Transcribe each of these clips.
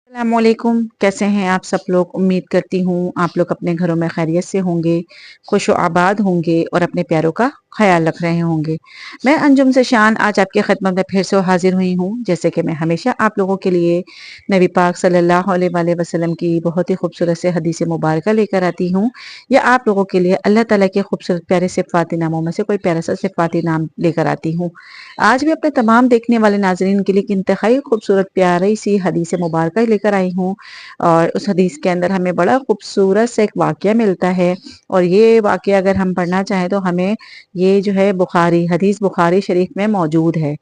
अस्सलामुअलैकुम। कैसे हैं आप सब लोग? उम्मीद करती हूँ आप लोग अपने घरों में खैरियत से होंगे, खुश आबाद होंगे और अपने प्यारों का ख्याल रख रहे होंगे। मैं अंजुम से शान आज आपकी खिदमत में फिर से हाजिर हुई हूँ। जैसे कि मैं हमेशा आप लोगों के लिए नबी पाक सल्लल्लाहु अलैहि वसल्लम की बहुत ही खूबसूरत से हदीस मुबारक लेकर आती हूँ, या आप लोगों के लिए अल्लाह ताला के खूबसूरत प्यारे सिफाती नामों में से कोई प्यारा सा सिफाती नाम लेकर आती हूँ। आज भी अपने तमाम देखने वाले नाजरीन के लिए एक इंतहाई खूबसूरत प्यारी सी हदीस मुबारक लेकर आई हूँ। और उस हदीस के अंदर हमें बड़ा खूबसूरत सा एक वाक़या मिलता है, और ये वाक़या अगर हम पढ़ना चाहें तो हमें ये जो है हदीस बुखारी शरीफ में मौजूद है।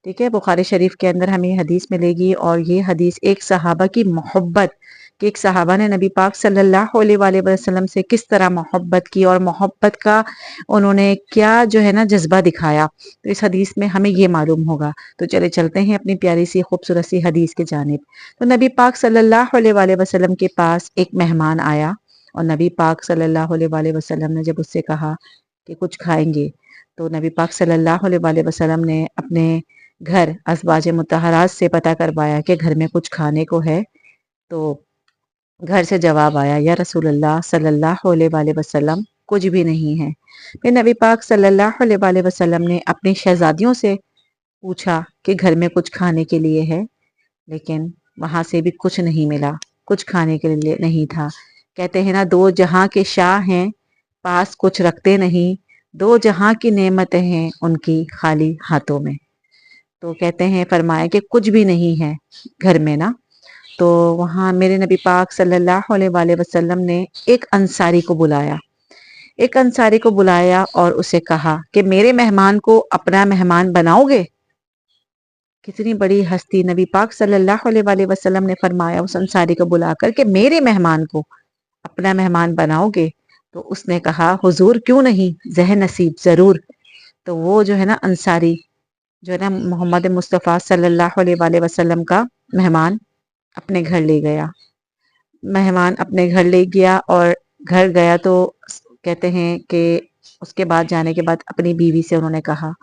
ठीक है, बुखारी शरीफ के अंदर हमें हदीस मिलेगी, और ये हदीस एक सहाबा की मोहब्बत कि एक सहाबा ने नबी पाक सल्लल्लाहु अलैहि वसल्लम से किस तरह मोहब्बत की, और मोहब्बत का उन्होंने क्या जो है ना जज्बा दिखाया, तो इस हदीस में हमें ये मालूम होगा। तो चले चलते हैं अपनी प्यारी सी खूबसूरत सी हदीस की जानिब। तो नबी पाक सल्लल्लाहु अलैहि वसल्लम के पास एक मेहमान आया, और नबी पाक सल्लल्लाहु अलैहि वसल्लम ने जब उससे कहा कि कुछ खाएंगे, तो नबी पाक सल्लल्लाहु अलैहि वसल्लम ने अपने घर अज़वाज मुतहरात से पता करवाया कि घर में कुछ खाने को है। तो घर से जवाब आया, या रसूलल्लाह सल्लल्लाहु अलैहि वसल्लम कुछ भी नहीं है। फिर नबी पाक सल्लल्लाहु अलैहि वसल्लम ने अपनी शहजादियों से पूछा कि घर में कुछ खाने के लिए है, लेकिन वहां से भी कुछ नहीं मिला, कुछ खाने के लिए नहीं था। कहते हैं ना, दो जहां के शाह हैं, पास कुछ रखते नहीं, दो जहां की नेमतें हैं उनकी खाली हाथों में। तो कहते हैं, फरमाया कि कुछ भी नहीं है घर में ना। तो वहाँ मेरे नबी पाक सल्लल्लाहु अलैहि वसल्लम ने एक अंसारी को बुलाया, एक अंसारी को बुलाया और उसे कहा कि मेरे मेहमान को अपना मेहमान बनाओगे? कितनी बड़ी हस्ती! नबी पाक सल्लल्लाहु अलैहि वसल्लम ने फरमाया उस अंसारी को बुलाकर कि मेरे मेहमान को अपना मेहमान बनाओगे? तो उसने कहा, हुजूर क्यों नहीं, जह नसीब जरूर। तो वो जो है ना अंसारी, जो है ना मोहम्मद मुस्तफ़ा सल्लल्लाहु अलैहि वसल्लम का मेहमान अपने घर ले गया। मेहमान अपने घर ले गया, और घर गया तो कहते हैं कि उसके बाद जाने के बाद अपनी बीवी से उन्होंने कहा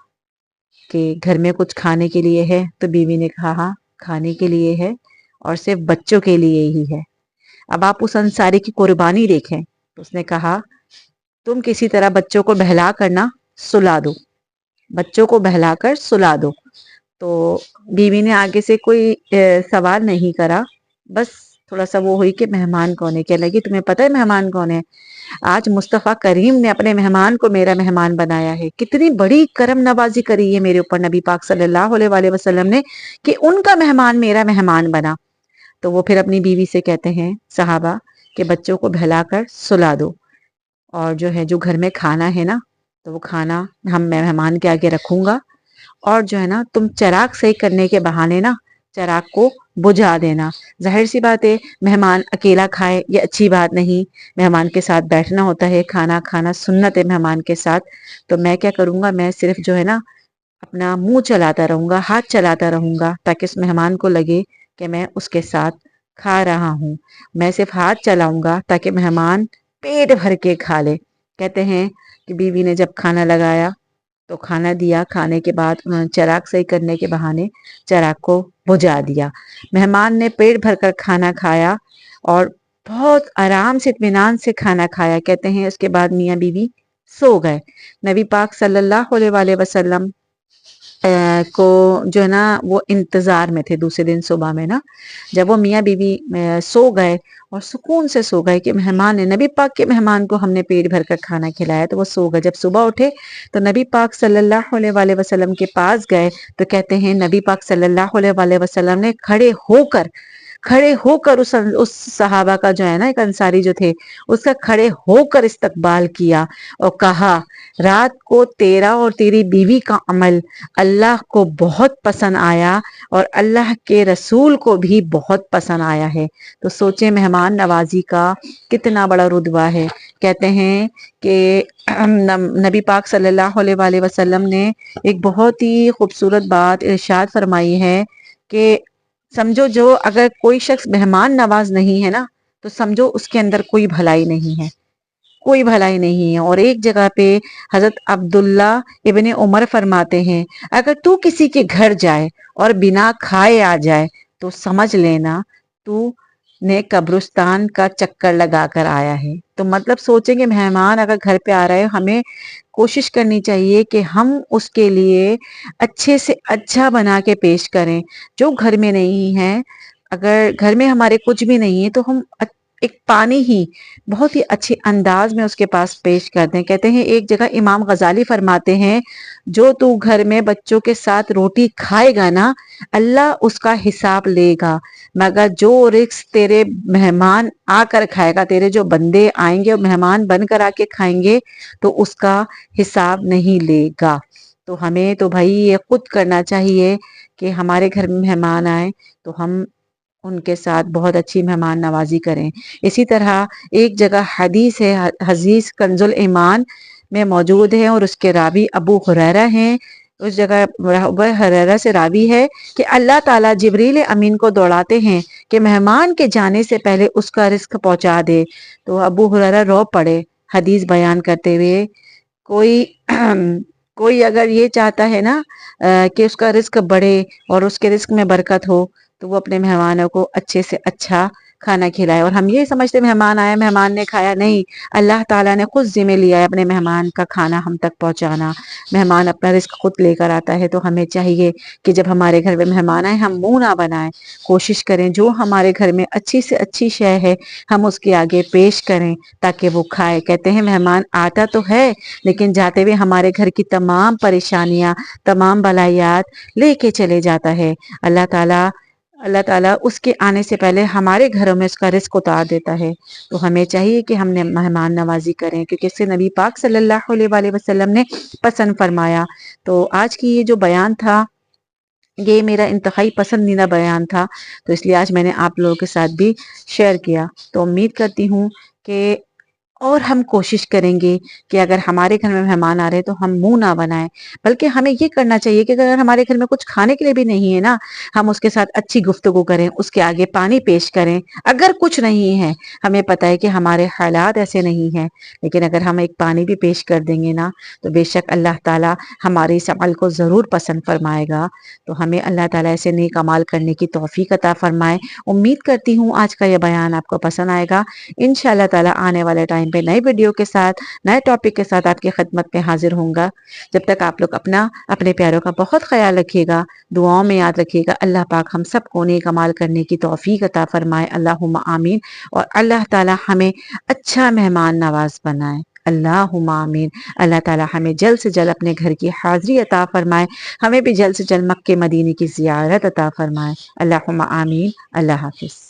कि घर में कुछ खाने के लिए है? तो बीवी ने कहा, हाँ खाने के लिए है, और सिर्फ बच्चों के लिए ही है। अब आप उस अंसारी की कुर्बानी देखें। तो उसने कहा, तुम किसी तरह बच्चों को बहला कर ना सुला दो, बच्चों को बहलाकर सुला दो। तो बीवी ने आगे से कोई सवाल नहीं करा, बस थोड़ा सा वो हुई कि मेहमान कौन है। क्या लगी, तुम्हें पता है मेहमान कौन है? आज मुस्तफ़ा करीम ने अपने मेहमान को मेरा मेहमान बनाया है। कितनी बड़ी करम नवाजी करी है मेरे ऊपर नबी पाक सल्लल्लाहु अलैहि वसल्लम ने कि उनका मेहमान मेरा मेहमान बना। तो वो फिर अपनी बीवी से कहते हैं सहाबा कि बच्चों को बहलाकर सुला दो, और जो है जो घर में खाना है ना, तो वो खाना मैं मेहमान के आगे रखूंगा, और जो है ना तुम चराग सही करने के बहाने ना चराग को बुझा देना। जाहिर सी बात है, मेहमान अकेला खाए ये अच्छी बात नहीं, मेहमान के साथ बैठना होता है, खाना खाना सुन्नत है मेहमान के साथ। तो मैं क्या करूंगा, मैं सिर्फ जो है ना अपना मुंह चलाता रहूंगा, हाथ चलाता रहूंगा, ताकि उस मेहमान को लगे कि मैं उसके साथ खा रहा हूँ। मैं सिर्फ हाथ चलाऊंगा ताकि मेहमान पेट भर के खा ले। कहते हैं कि बीवी ने जब खाना लगाया तो खाना दिया, खाने के बाद उन्होंने चिराग सही करने के बहाने चिराग को बुझा दिया। मेहमान ने पेट भरकर खाना खाया, और बहुत आराम से इत्मीनान से खाना खाया। कहते हैं उसके बाद मियाँ बीवी सो गए। नबी पाक सल्लल्लाहु अलैहि वसल्लम को जो है ना वो इंतजार में थे दूसरे दिन सुबह में ना, जब वो मियाँ बीवी सो गए और सुकून से सो गए कि मेहमान ने, नबी पाक के मेहमान को हमने पेट भर कर खाना खिलाया, तो वो सो गए। जब सुबह उठे तो नबी पाक सल्लल्लाहु अलैहि वसल्लम के पास गए, तो कहते हैं नबी पाक सल्लल्लाहु अलैहि वसल्लम ने खड़े होकर उस सहाबा का जो है ना, एक अंसारी जो थे, उसका खड़े होकर इस्तकबाल किया और कहा, रात को तेरा और तेरी बीवी का अमल अल्लाह को बहुत पसंद आया, और अल्लाह के रसूल को भी बहुत पसंद आया है। तो सोचे मेहमान नवाजी का कितना बड़ा रुतबा है। कहते हैं कि नबी पाक सल्लल्लाहु अलैहि वसल्लम ने एक बहुत ही खूबसूरत बात इरशाद फरमाई है कि समझो, जो अगर कोई शख्स मेहमान नवाज नहीं है ना, तो समझो उसके अंदर कोई भलाई नहीं है, कोई भलाई नहीं है। और एक जगह पे हजरत अब्दुल्ला इब्ने उमर फरमाते हैं, अगर तू किसी के घर जाए और बिना खाए आ जाए तो समझ लेना تو نے कब्रिस्तान का चक्कर लगा कर आया है। तो मतलब सोचेंगे मेहमान अगर घर पे आ रहे हो, हमें कोशिश करनी चाहिए कि हम उसके लिए अच्छे से अच्छा बना के पेश करें। जो घर में नहीं है, अगर घर में हमारे कुछ भी नहीं है तो हम एक पानी ही बहुत ही अच्छे अंदाज में उसके पास पेश कर दें। कहते हैं एक जगह इमाम गजाली फरमाते हैं, जो तू घर में बच्चों के साथ रोटी खाएगा ना, अल्लाह उसका हिसाब लेगा, मगर जो रिस्क तेरे मेहमान आकर खाएगा, तेरे जो बंदे आएंगे और मेहमान बनकर आके खाएंगे, तो उसका हिसाब नहीं लेगा। तो हमें तो भाई ये खुद करना चाहिए कि हमारे घर में मेहमान आए तो हम उनके साथ बहुत अच्छी मेहमान नवाजी करें। इसी तरह एक जगह हदीस है, हदीस कंजुल ईमान में मौजूद है और उसके रावी अबू हुरैरा हैं। उस जगह अबू हुरैरा से रावी है कि अल्लाह ताला जिब्रील अमीन को दौड़ाते हैं कि मेहमान के जाने से पहले उसका रिस्क पहुंचा दे। तो अबू हुरैरा रो पड़े हदीस बयान करते हुए, कोई कोई अगर ये चाहता है ना कि उसका रिस्क बढ़े और उसके रिस्क में बरकत हो, तो वो अपने मेहमानों को अच्छे से अच्छा खाना खिलाए। और हम ये समझते मेहमान आया, मेहमान ने खाया, नहीं, अल्लाह ताला ने खुद जिम्मे लिया है अपने मेहमान का खाना हम तक पहुंचाना। मेहमान अपना रिस्क खुद लेकर आता है, तो हमें चाहिए कि जब हमारे घर में मेहमान आए हम मुंह ना बनाएं, कोशिश करें जो हमारे घर में अच्छी से अच्छी शय है हम उसके आगे पेश करें ताकि वो खाए। कहते हैं मेहमान आता तो है लेकिन जाते हुए हमारे घर की तमाम परेशानियां, तमाम बलायात लेके चले जाता है। अल्लाह ताला उसके आने से पहले हमारे घरों में उसका रिस्क उतार देता है। तो हमें चाहिए कि हमने मेहमान नवाजी करें, क्योंकि इससे नबी पाक सल्लल्लाहु अलैहि वसल्लम ने पसंद फरमाया। तो आज की ये जो बयान था, ये मेरा इंतहाई पसंदीदा बयान था, तो इसलिए आज मैंने आप लोगों के साथ भी शेयर किया। तो उम्मीद करती हूँ कि और हम कोशिश करेंगे कि अगर हमारे घर में मेहमान आ रहे हैं तो हम मुंह ना बनाएं, बल्कि हमें ये करना चाहिए कि अगर हमारे घर में कुछ खाने के लिए भी नहीं है ना, हम उसके साथ अच्छी गुफ्तगू करें, उसके आगे पानी पेश करें। अगर कुछ नहीं है, हमें पता है कि हमारे हालात ऐसे नहीं हैं, लेकिन अगर हम एक पानी भी पेश कर देंगे ना, तो बेशक अल्लाह ताला हमारे इस अमल को ज़रूर पसंद फरमाएगा। तो हमें अल्लाह ताला ऐसे नेक अमाल करने की तौफीक अता फरमाए। उम्मीद करती हूँ आज का यह बयान आपको पसंद आएगा। इंशाअल्लाह ताला आने वाले टाइम पे नई वीडियो के साथ, नए टॉपिक के साथ आपकी खिदमत में हाजिर होऊंगा। जब तक आप लोग अपने प्यारों का बहुत ख्याल रखिएगा, दुआओं में याद रखिएगा। अल्लाह पाक हम सबको नेक अमाल करने की तौफीक अता फरमाए, अल्लाहुम्मा आमीन। और अल्लाह ताला हमें अच्छा मेहमान नवाज बनाए, अल्लाहुम्मा आमीन। अल्लाह ताला हमें जल्द से जल्द अपने घर की हाजिरी अता फरमाए, हमें भी जल्द से जल्द मक्के मदीने की ज़ियारत अता फरमाए, अल्लाहुम्मा आमीन। अल्लाह हाफिज़।